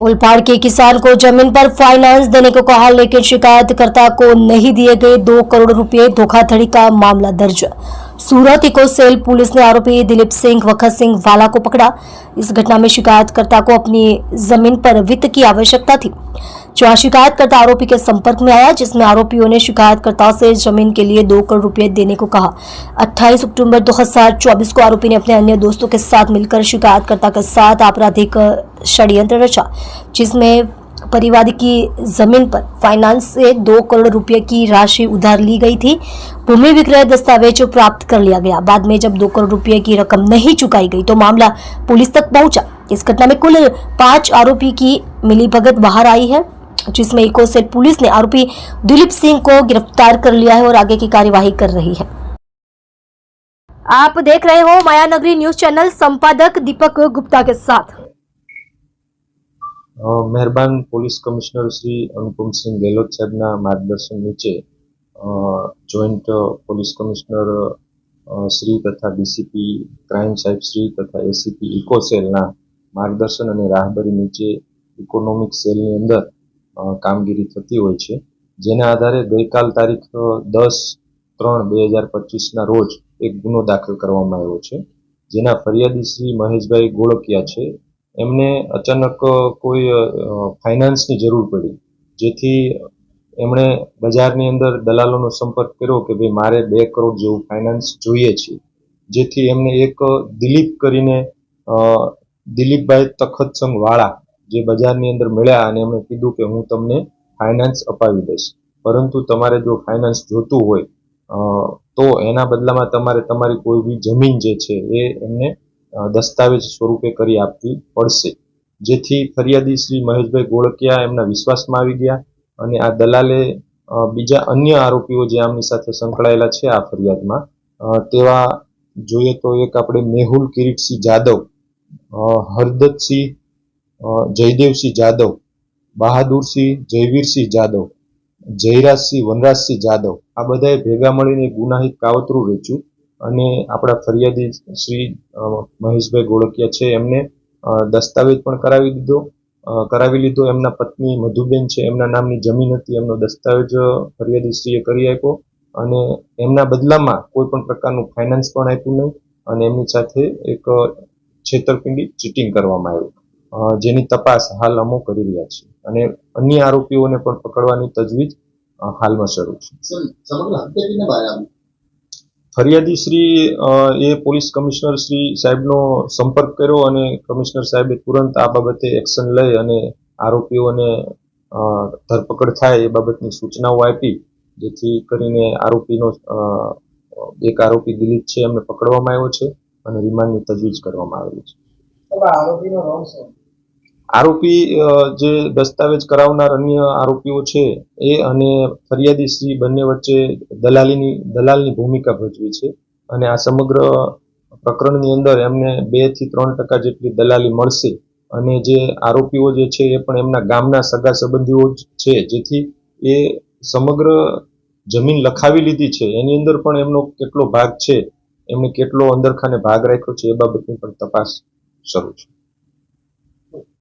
ओलपाड़ के किसान को जमीन पर फाइनेंस देने को कहा, लेकिन शिकायतकर्ता को नहीं दिए गए 2 करोड़ रुपए। धोखाधड़ी का मामला दर्ज। सूरत इको सेल पुलिस ने आरोपी दिलीप सिंह वखत सिंह वाला को पकड़ा। इस घटना में शिकायतकर्ता को अपनी जमीन पर वित्त की आवश्यकता थी। जहां शिकायतकर्ता आरोपी के संपर्क में आया, जिसमें आरोपियों ने शिकायतकर्ता से जमीन के लिए 2 करोड़ रुपए देने को कहा। 28 अक्टूबर 2024 को आरोपी ने अपने अन्य दोस्तों के साथ मिलकर शिकायतकर्ता के साथ आपराधिक षड्यंत्र रचा, जिसमें परिवार की जमीन पर फाइनेंस से 2 करोड़ रुपए की राशि उधार ली गई थी। भूमि विक्रय दस्तावेज प्राप्त कर लिया गया। बाद में जब 2 करोड़ रुपए की रकम नहीं चुकाई गई तो मामला पुलिस तक पहुंचा। इस घटना में कुल 5 आरोपी की मिलीभगत बाहर आई है, जिसमें इको सेल पुलिस ने आरोपी दिलीप सिंह को गिरफ्तार कर लिया है और आगे की कार्यवाही कर रही है। आप देख रहे हो माया नगरी न्यूज चैनल, संपादक दीपक गुप्ता के साथ। મહેરબાન પોલીસ કમિશનર શ્રી અનુપમસિંહ ગેહલોત સાહેબના માર્ગદર્શન નીચે જોઈન્ટ પોલીસ કમિશનર શ્રી તથા ડીસીપી ક્રાઇમ સાહેબ શ્રી તથા એસીપી ઇકો સેલના માર્ગદર્શન અને રાહબરી નીચે ઇકોનોમિક સેલની અંદર કામગીરી થતી હોય છે, જેના આધારે ગઈકાલ તારીખ 10/3/2025ના રોજ એક ગુનો દાખલ કરવામાં આવ્યો છે, જેના ફરિયાદી શ્રી મહેશભાઈ ગોળકિયા છે। એમને અચાનક કોઈ ફાઇનાન્સની જરૂર પડી, જેથી એમણે બજારની અંદર દલાલોનો સંપર્ક કર્યો કે ભાઈ મારે 2 કરોડ જેવું ફાઇનાન્સ જોઈએ છે, જેથી એમને એક દિલીપ કરીને દિલીપભાઈ તખતસંગ વાળા જે બજારની અંદર મળ્યા અને એમણે કીધું કે હું તમને ફાઇનાન્સ અપાવી દઈશ, પરંતુ તમારે જો ફાઇનાન્સ જોતું હોય તો એના બદલામાં તમારે તમારી કોઈ બી જમીન જે છે એ એમને દસ્તાવેજ સ્વરૂપે કરી આપવી પડશે, જેથી ફરિયાદી શ્રી મહેશભાઈ ગોળકિયા એમના વિશ્વાસમાં આવી ગયા અને આ દલાલે બીજા અન્ય આરોપીઓ જે આમની સાથે સંકળાયેલા છે આ ફરિયાદમાં, તેવા જોઈએ તો એક આપણે મેહુલ કિરીટસિંહ જાદવ, હરદતસિંહ જયદેવસિંહ જાદવ, બહાદુરસિંહ જયવીરસિંહ જાદવ, જયરાજસિંહ વનરાજસિંહ જાદવ, આ બધાએ ભેગા મળીને ગુનાહિત કાવતરું રચ્યું અને આપણા ફરિયાદી શ્રી મહેશભાઈ ગોળકિયા છે એમને દસ્તાવેજ પણ કરાવી લીધો। એમના પત્ની મધુબેન છે, એમના નામની જમીન હતી, એમનો દસ્તાવેજ ફરિયાદીશ્રીએ કરી આપ્યો અને એમના બદલામાં કોઈ પણ પ્રકારનું ફાઇનાન્સ પણ આપ્યું નહીં અને એમની સાથે એક છેતરપિંડી ચીટિંગ કરવામાં આવ્યું, જેની તપાસ હાલ અમો કરી રહ્યા છે અને અન્ય આરોપીઓને પણ પકડવાની તજવીજ હાલમાં શરૂ છે। ફરિયાદી શ્રી એ પોલીસ કમિશનર શ્રી સાહેબનો સંપર્ક કર્યો અને કમિશનર સાહેબે તુરંત આ બાબતે એક્શન લઈ અને આરોપીઓને ધરપકડ થાય એ બાબતની સૂચનાઓ આપી, જેથી કરીને એક આરોપી દિલીપ છે એમને પકડવામાં આવ્યો છે અને રિમાન્ડની તજવીજ કરવામાં આવેલી છે। આરોપી જે દસ્તાવેજ કરાવનાર અન્ય આરોપીઓ છે એ અને ફરિયાદી શ્રી બંને વચ્ચે દલાલની ભૂમિકા ભજવી છે અને આ સમગ્ર પ્રકરણની અંદર એમને 2 થી 3% જેટલી દલાલી મળશે અને જે આરોપીઓ જે છે એ પણ એમના ગામના સગા સંબંધીઓ છે, જેથી એ સમગ્ર જમીન લખાવી લીધી છે એની અંદર પણ એમનો કેટલો ભાગ છે, એમને કેટલો અંદરખાને ભાગ રાખ્યો છે એ બાબતની પણ તપાસ શરૂ છે।